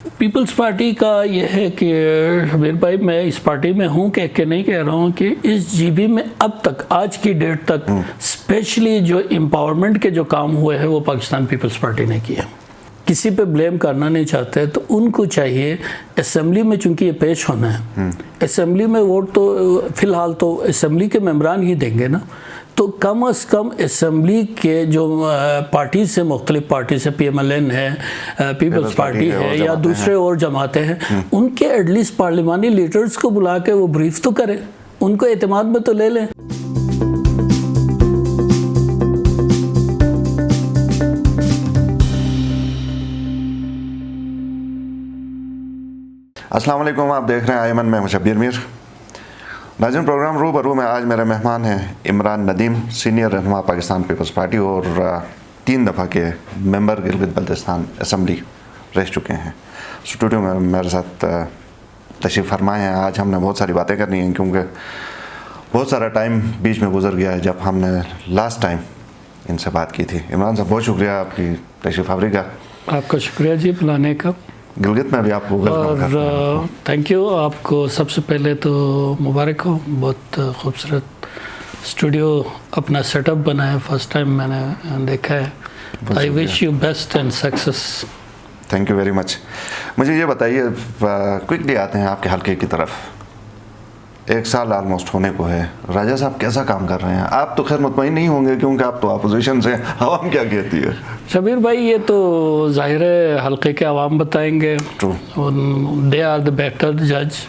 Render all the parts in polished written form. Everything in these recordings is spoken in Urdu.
پیپلز پارٹی کا یہ ہے کہ شبیر بھائی میں اس پارٹی میں ہوں کہ نہیں کہہ رہا ہوں کہ اس جی بی میں اب تک آج کی ڈیٹ تک اسپیشلی جو امپاورمنٹ کے جو کام ہوئے ہیں وہ پاکستان پیپلز پارٹی نے کیا. کسی پہ بلیم کرنا نہیں چاہتے تو ان کو چاہیے اسمبلی میں چونکہ یہ پیش ہونا ہے اسمبلی میں ووٹ تو فی الحال تو اسمبلی کے ممبران ہی دیں گے نا, تو کم از کم اسمبلی کے جو پارٹی سے مختلف پارٹی سے پی ایم ایل این ہے, پیپلز پارٹی ہے یا دوسرے اور جماعتیں ہیں, ان کے ایٹ لیسٹ پارلیمانی لیڈرز کو بلا کے وہ بریف تو کریں, ان کو اعتماد میں تو لے لیں. السلام علیکم, آپ دیکھ رہے ہیں ایمن میں شبیر میر. ناظرین, پروگرام روبرو میں آج میرے مہمان ہیں عمران ندیم, سینئر رہنما پاکستان پیپلز پارٹی اور 3 دفعہ کے ممبر گلگت بلتستان اسمبلی رہ چکے ہیں. اسٹوڈیو میں میرے ساتھ تشریف فرمائے ہیں. آج ہم نے بہت ساری باتیں کرنی ہیں کیونکہ بہت سارا ٹائم بیچ میں گزر گیا ہے جب ہم نے لاسٹ ٹائم ان سے بات کی تھی. عمران صاحب, بہت شکریہ آپ کی تشریف آوری کا. آپ کا شکریہ جی بلانے کا. گلگت میں بھی آپ کو ویلکم کرتا ہوں. اور تھینک یو, آپ کو سب سے پہلے تو مبارک ہو, بہت خوبصورت اسٹوڈیو اپنا سیٹ اپ بنا ہے, فرسٹ ٹائم میں نے دیکھا ہے. I wish you best and success. Thank you very much. مجھے یہ بتائیے, کوئکلی آتے ہیں آپ کے حلقے کی طرف. 1 سال آلموسٹ ہونے کو ہے. راجہ صاحب کیسا کام کر رہے ہیں؟ آپ تو خیر مطمئن نہیں ہوں گے کیونکہ آپ تو اپوزیشن سے. عوام کیا کہتی ہے؟ شبیر بھائی, یہ تو ظاہر ہے حلقے کے عوام بتائیں گے, دے آر دا بیٹر جج.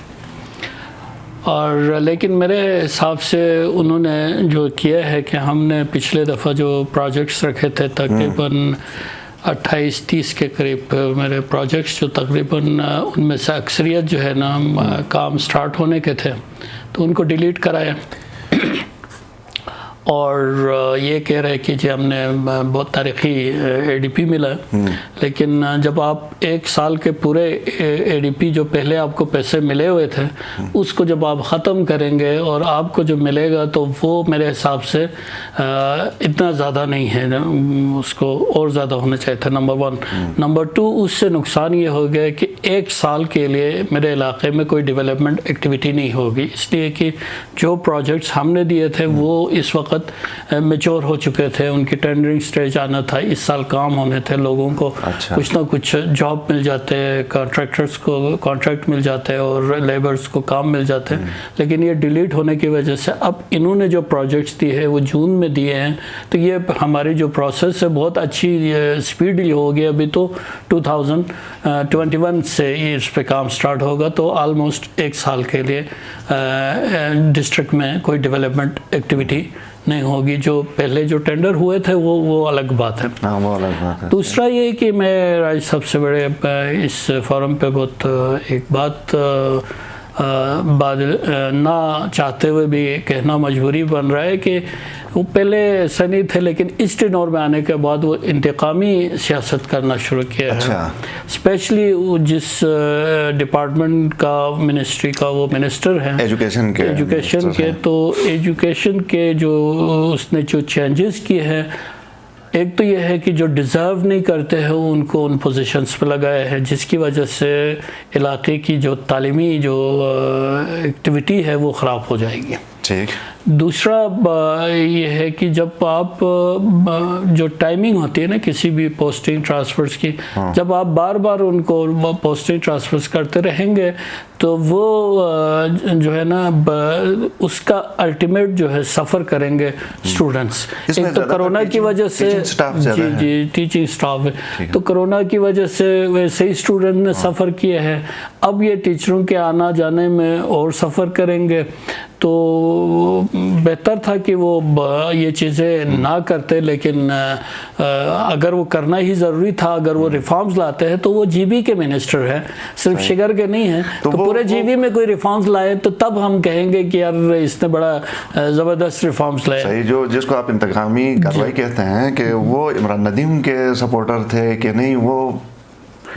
اور لیکن میرے حساب سے انہوں نے جو کیا ہے کہ ہم نے پچھلے دفعہ جو پروجیکٹس رکھے تھے تقریباً 28-30 کے قریب میرے پروجیکٹس, جو تقریباً ان میں سے اکثریت جو ہے نا کام سٹارٹ ہونے کے تھے, تو ان کو ڈیلیٹ کرایا اور یہ کہہ رہے کہ جی ہم نے بہت تاریخی اے ڈی پی ملا. لیکن جب آپ 1 سال کے پورے اے ڈی پی جو پہلے آپ کو پیسے ملے ہوئے تھے اس کو جب آپ ختم کریں گے اور آپ کو جو ملے گا تو وہ میرے حساب سے اتنا زیادہ نہیں ہے, اس کو اور زیادہ ہونا چاہیے تھا, نمبر 1. نمبر 2, اس سے نقصان یہ ہو گیا کہ 1 سال کے لیے میرے علاقے میں کوئی ڈیولپمنٹ ایکٹیویٹی نہیں ہوگی, اس لیے کہ جو پروجیکٹس ہم نے دیے تھے وہ اس وقت میچور ہو چکے تھے, ان کی ٹینڈرنگ سٹیج آنا تھا, اس سال کام ہونے تھے, لوگوں کو کچھ نہ کچھ جاب مل جاتے, کانٹریکٹرز کو کانٹریکٹ مل جاتے اور لیبرز کو کام مل جاتے. لیکن یہ ڈیلیٹ ہونے کی وجہ سے اب انہوں نے جو پروجیکٹس دیے ہیں وہ جون میں دیے ہیں, تو یہ ہماری جو پروسیس ہے بہت اچھی سپیڈلی ہوگی. ابھی تو 2021 سے اس پہ کام سٹارٹ ہوگا, تو آلموسٹ 1 سال کے لیے ڈسٹرکٹ میں کوئی ڈیولپمنٹ ایکٹیویٹی نہیں ہوگی. جو پہلے جو ٹینڈر ہوئے تھے وہ الگ بات ہے. دوسرا یہ کہ میں راج صاحب سے بڑے اس فورم پہ بہت ایک بات نہ چاہتے ہوئے بھی کہنا مجبوری بن رہا ہے کہ وہ پہلے ایسا نہیں تھے, لیکن اس ٹینور میں آنے کے بعد وہ انتقامی سیاست کرنا شروع کیا ہے. اسپیشلی جس ڈپارٹمنٹ کا منسٹری کا وہ منسٹر ہیں ایجوکیشن کے, تو ایجوکیشن کے جو اس نے جو چینجز کیے ہیں, ایک تو یہ ہے کہ جو ڈیزرو نہیں کرتے ہیں ان کو ان پوزیشنز پہ لگائے ہیں, جس کی وجہ سے علاقے کی جو تعلیمی جو ایکٹیویٹی ہے وہ خراب ہو جائے گی. دوسرا یہ ہے کہ جب آپ جو ٹائمنگ ہوتی ہے نا کسی بھی پوسٹنگ ٹرانسفرز کی, جب آپ بار بار ان کو پوسٹنگ ٹرانسفرز کرتے رہیں گے تو وہ جو ہے نا اس کا الٹیمیٹ جو ہے سفر کریں گے اسٹوڈنٹس. ایک تو کرونا کی وجہ سے جی ٹیچنگ اسٹاف ہے, تو کرونا کی وجہ سے ویسے ہی اسٹوڈنٹ نے سفر کیا ہے, اب یہ ٹیچروں کے آنا جانے میں اور سفر کریں گے. تو بہتر تھا کہ وہ یہ چیزیں نہ کرتے, لیکن اگر وہ کرنا ہی ضروری تھا, اگر وہ ریفارمز لاتے ہیں تو وہ جی بی کے منسٹر ہیں, صرف شگر کے نہیں ہیں, تو پورے جی بی میں کوئی ریفارمز لائے تو تب ہم کہیں گے کہ یار اس نے بڑا زبردست ریفارمز لائے. صحیح. جو جس کو آپ انتقامی کارروائی کہتے ہیں کہ وہ عمران ندیم کے سپورٹر تھے کہ نہیں, وہ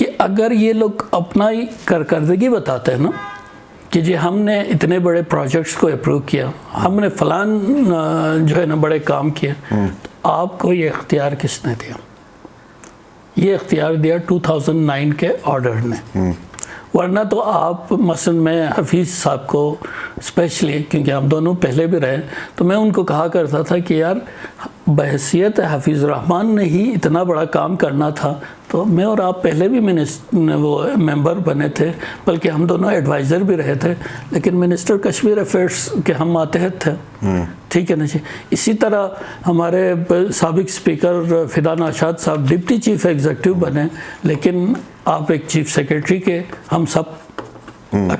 کہ اگر یہ لوگ اپنا ہی کارکردگی بتاتے ہیں نا کہ جی ہم نے اتنے بڑے پروجیکٹس کو اپروو کیا، ہم نے فلان جو ہے نا بڑے کام کیے، تو آپ کو یہ اختیار کس نے دیا؟ یہ اختیار دیا 2009 کے آرڈر نے، ورنہ تو آپ مثلا میں حفیظ صاحب کو اسپیشلی، کیونکہ ہم دونوں پہلے بھی رہے، تو میں ان کو کہا کرتا تھا کہ یار بحیثیت حفیظ الرحمان نے ہی اتنا بڑا کام کرنا تھا تو میں اور آپ پہلے بھی وہ ممبر بنے تھے، بلکہ ہم دونوں ایڈوائزر بھی رہے تھے، لیکن منسٹر کشمیر افیئرس کے ہم ماتحت تھے، ٹھیک ہے نا جی۔ اسی طرح ہمارے سابق اسپیکر فدا ناشاد صاحب ڈپٹی چیف ایگزیکٹو بنے، لیکن آپ ایک چیف سیکرٹری کے، ہم سب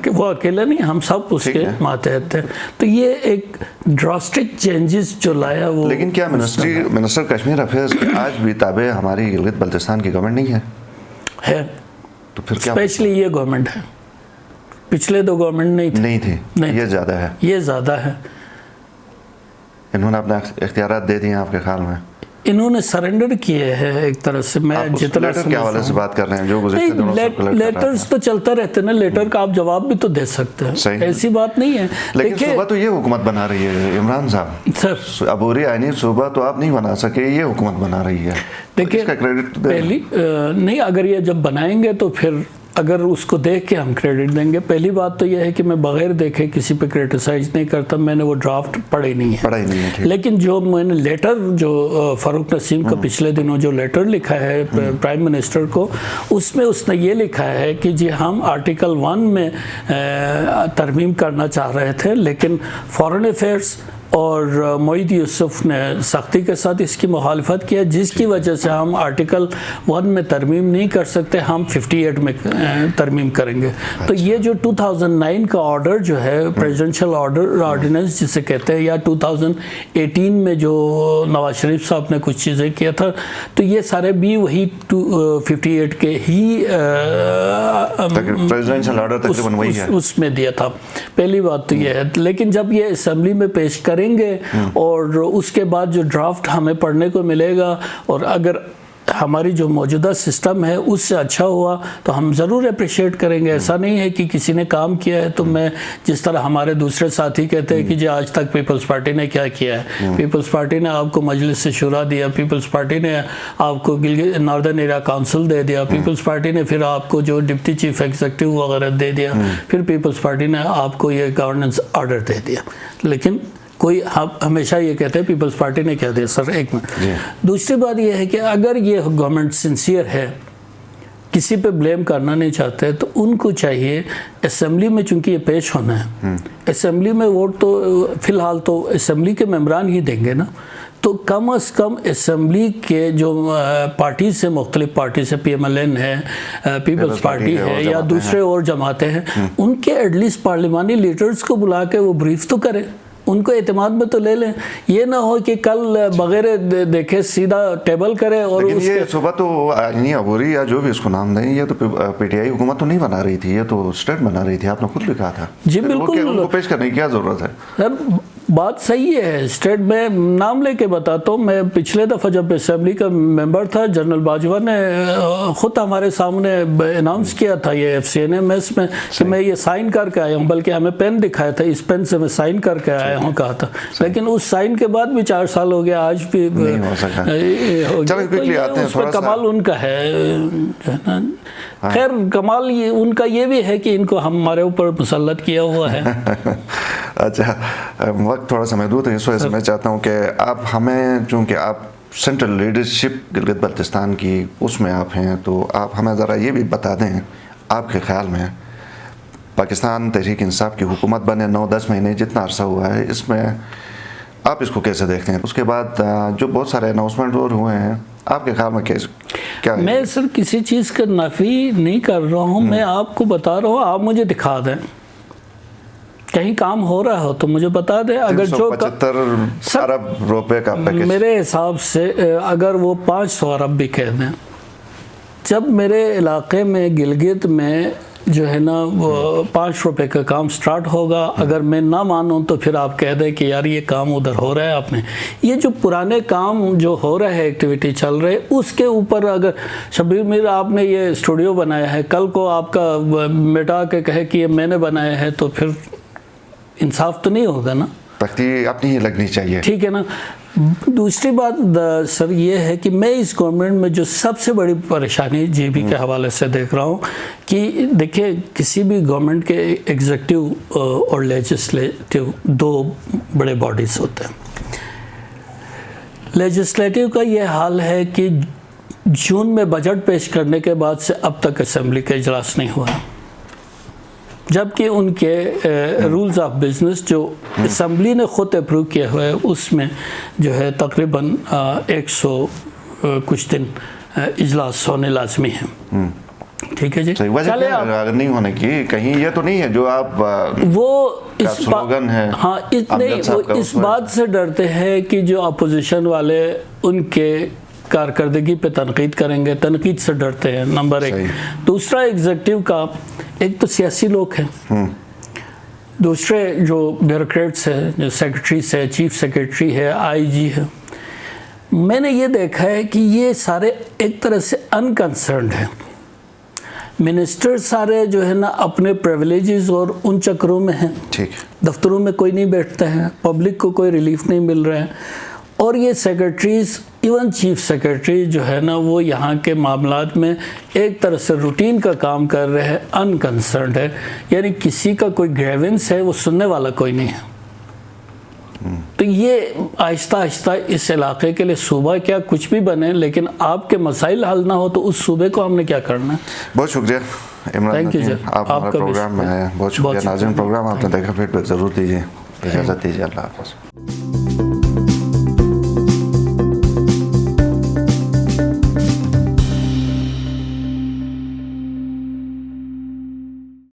وہ اکیلے نہیں، ہم سب اس کے ماتحت تھے۔ تو یہ ایک ڈراسٹک چینجز جو لایا وہ، لیکن کیا منسٹر کشمیر افیئرز آج بھی تابع ہماری گلگت بلتستان کی گورنمنٹ نہیں ہے؟ تو پھر کیا اسپیشلی یہ گورنمنٹ ہے، پچھلے دو گورنمنٹ نہیں تھی، یہ زیادہ ہے، یہ زیادہ ہے۔ انہوں نے اپنے اختیارات دے دیے آپ کے خیال میں؟ انہوں نے سرنڈر کیے ہیں ایک طرح سے، میں جتنا لیٹر کے حوالے سے بات کر رہے ہیں جو گزشتہ دنوں سے لیٹرز تو چلتا رہتے نا، لیٹر کا آپ جواب بھی تو دے سکتے ہیں، ایسی بات نہیں ہے۔ لیکن صوبہ تو یہ حکومت بنا رہی ہے عمران صاحب، سر عبوری آئینی صوبہ تو آپ نہیں بنا سکے، یہ حکومت بنا رہی ہے، دیکھیں پہلی نہیں، اگر یہ جب بنائیں گے تو پھر اگر اس کو دیکھ کے ہم کریڈٹ دیں گے، پہلی بات تو یہ ہے کہ میں بغیر دیکھے کسی پہ کریٹیسائز نہیں کرتا، میں نے وہ ڈرافٹ پڑھی نہیں ہے، لیکن جو میں نے لیٹر جو فاروق نسیم کا پچھلے دنوں جو لیٹر لکھا ہے پرائم منسٹر کو، اس میں اس نے یہ لکھا ہے کہ جی ہم آرٹیکل 1 میں ترمیم کرنا چاہ رہے تھے، لیکن فارن افیئرس اور معید یوسف نے سختی کے ساتھ اس کی مخالفت کیا، جس کی وجہ سے ہم آرٹیکل 1 میں ترمیم نہیں کر سکتے، ہم 58 میں ترمیم کریں گے۔ تو یہ جو 2009 کا آرڈر جو ہے پریزیڈنشل آرڈیننس جسے کہتے ہیں، یا 2018 میں جو نواز شریف صاحب نے کچھ چیزیں کیا تھا، تو یہ سارے بھی وہی 58 کے ہی پریزیڈنشل آرڈر تقریباً وہی ہے، اس میں دیا تھا۔ پہلی بات تو یہ ہے، لیکن جب یہ اسمبلی میں پیش کریں گے اور اس کے بعد جو ڈرافٹ ہمیں پڑھنے کو ملے گا، اور اگر ہماری جو موجودہ سسٹم ہے اس سے اچھا ہوا تو ہم ضرور اپریشیٹ کریں گے۔ ایسا نہیں ہے کہ کسی نے کام کیا ہے تو میں، جس طرح ہمارے دوسرے ساتھی کہتے ہیں کہ جی آج تک پیپلز پارٹی نے کیا کیا ہے، پیپلز پارٹی نے آپ کو مجلس سے شورا دیا، پیپلز پارٹی نے آپ کو ناردرن ایریا کونسل دے دیا، پیپلز پارٹی نے پھر آپ کو جو ڈپٹی چیف ایگزیکٹو وغیرہ دے دیا، پھر پیپلز پارٹی نے آپ کو یہ گورننس آرڈر دے دیا، لیکن کوئی ہمیشہ یہ کہتے ہیں پیپلز پارٹی نے کیا دیا۔ سر ایک منٹ، دوسری بات یہ ہے کہ اگر یہ گورنمنٹ سنسیئر ہے، کسی پہ بلیم کرنا نہیں چاہتے، تو ان کو چاہیے اسمبلی میں، چونکہ یہ پیش ہونا ہے اسمبلی میں، ووٹ تو فی الحال تو اسمبلی کے ممبران ہی دیں گے نا، تو کم از کم اسمبلی کے جو پارٹی سے، مختلف پارٹی سے، پی ایم ایل این ہے، پیپلز پارٹی ہے، یا دوسرے اور جماعتیں ہیں، ان کے ایٹ لیسٹ پارلیمانی لیڈرز کو بلا کے وہ بریف تو کریں، ان کو اعتماد میں تو لے لیں۔ یہ نہ ہو کہ کل بغیر دیکھے سیدھا ٹیبل کرے، اور یہ صوبہ تو آئینی عبوری یا جو بھی اس کو نام دیں، یہ تو پی ٹی آئی حکومت تو نہیں بنا رہی تھی، یہ تو اسٹیٹ بنا رہی تھی، آپ نے خود بھی کہا تھا۔ جی بالکل، ان کو پیش کرنے کی کیا ضرورت ہے؟ سر بات صحیح ہے، اسٹیٹ میں نام لے کے بتاتا ہوں، میں پچھلے دفعہ جب اسمبلی کا ممبر تھا، جنرل باجوہ نے خود ہمارے سامنے اناؤنس کیا تھا یہ F C N M S میں کہ میں یہ سائن کر کے آیا ہوں، بلکہ ہمیں پین دکھایا تھا، اس پین سے میں سائن کر کے آیا ہوں کہا تھا، لیکن اس سائن کے بعد بھی 4 سال ہو گیا، آج بھی نہیں ہو سکا۔ اس پر کمال ان کا ہے۔ خیر کمال ان کا یہ بھی ہے کہ ان کو ہمارے اوپر مسلط کیا ہوا ہے۔ اچھا، وقت تھوڑا سا محدود ہے، اس وجہ سے میں چاہتا ہوں کہ آپ ہمیں، چونکہ آپ سینٹرل لیڈرشپ گلگت بلتستان کی اس میں آپ ہیں، تو آپ ہمیں ذرا یہ بھی بتا دیں، آپ کے خیال میں پاکستان تحریک انصاف کی حکومت بنے 9-10 مہینے جتنا عرصہ ہوا ہے، اس میں آپ اس کو کیسے دیکھتے ہیں؟ اس کے بعد جو بہت سارے اناؤنسمنٹ اور ہوئے ہیں، آپ کے خیال میں کیا ہے؟ میں سر کسی چیز کا نفی نہیں کر رہا ہوں، میں آپ کو بتا رہا ہوں، آپ مجھے دکھا دیں کہیں کام ہو رہا ہو تو مجھے بتا دیں۔ اگر جو 375 ارب روپے کا پیکج، میرے حساب سے اگر وہ 500 ارب بھی کہہ دیں، جب میرے علاقے میں گلگت میں جو ہے نا وہ 5 روپے کا کام سٹارٹ ہوگا، اگر میں نہ مانوں تو پھر آپ کہہ دیں کہ یار یہ کام ادھر ہو رہا ہے آپ نے. یہ جو پرانے کام جو ہو رہے ہیں ایکٹیویٹی چل رہے اس کے اوپر اگر شبیر میر آپ نے یہ اسٹوڈیو بنایا ہے، کل کو آپ کا مٹا کے کہے کہ یہ میں نے بنایا ہے تو پھر انصاف تو نہیں ہوگا نا. تختی اپنی ہی لگنی چاہیے. ٹھیک ہے نا. دوسری بات سر یہ ہے کہ میں اس گورنمنٹ میں جو سب سے بڑی پریشانی جے بی کے حوالے سے دیکھ رہا ہوں کہ دیکھیں کسی بھی گورنمنٹ کے ایگزیکٹو اور لیجسلیٹو 2 بڑے باڈیز ہوتے ہیں. لیجسلیٹو کا یہ حال ہے کہ جون میں بجٹ پیش کرنے کے بعد سے اب تک اسمبلی کا اجلاس نہیں ہوا، جبکہ ان کے رولز آف بزنس جو اسمبلی نے خود اپروو کیا ہوا ہے اس میں جو ہے تقریباً 100 کچھ دن اجلاس ہونے لازمی ہیں. ٹھیک ہے جی. چلے اگر نہیں ہونے کی کہیں یہ تو نہیں ہے جو آپ وہ سلوگن ہے. ہاں وہ اس بات سے ڈرتے ہیں کہ جو اپوزیشن والے ان کے کارکردگی پہ تنقید کریں گے، تنقید سے ڈرتے ہیں نمبر 1. دوسرا ایگزیکٹو کا ایک تو سیاسی لوگ ہیں، دوسرے جو بیوروکریٹس ہیں، جو سیکرٹریز ہے، چیف سیکرٹری ہے، آئی جی ہے. میں نے یہ دیکھا ہے کہ یہ سارے ایک طرح سے انکنسرنڈ ہیں. منسٹر سارے جو ہے نا اپنے پریولیجز اور ان چکروں میں ہیں، دفتروں میں کوئی نہیں بیٹھتا ہے، پبلک کو کوئی ریلیف نہیں مل رہا ہے. اور یہ سیکرٹریز ایون چیف سیکرٹری جو ہے نا وہ یہاں کے معاملات میں ایک طرح سے روٹین کا کام کر رہے ہیں، انکنسرنڈ ہے. یعنی کسی کا کوئی گریونس ہے وہ سننے والا کوئی نہیں ہے. تو یہ آہستہ آہستہ اس علاقے کے لیے صوبہ کیا کچھ بھی بنے لیکن آپ کے مسائل حل نہ ہو تو اس صوبے کو ہم نے کیا کرنا ہے. بہت شکریہ عمران ندیم، آپ ہمارے پروگرام میں آئے. بہت شکریہ. ناظرین پروگرام آپ نے دیکھا، فیڈ بیک ضرور دیجیے. اجازت دیجیے. اللہ حافظ.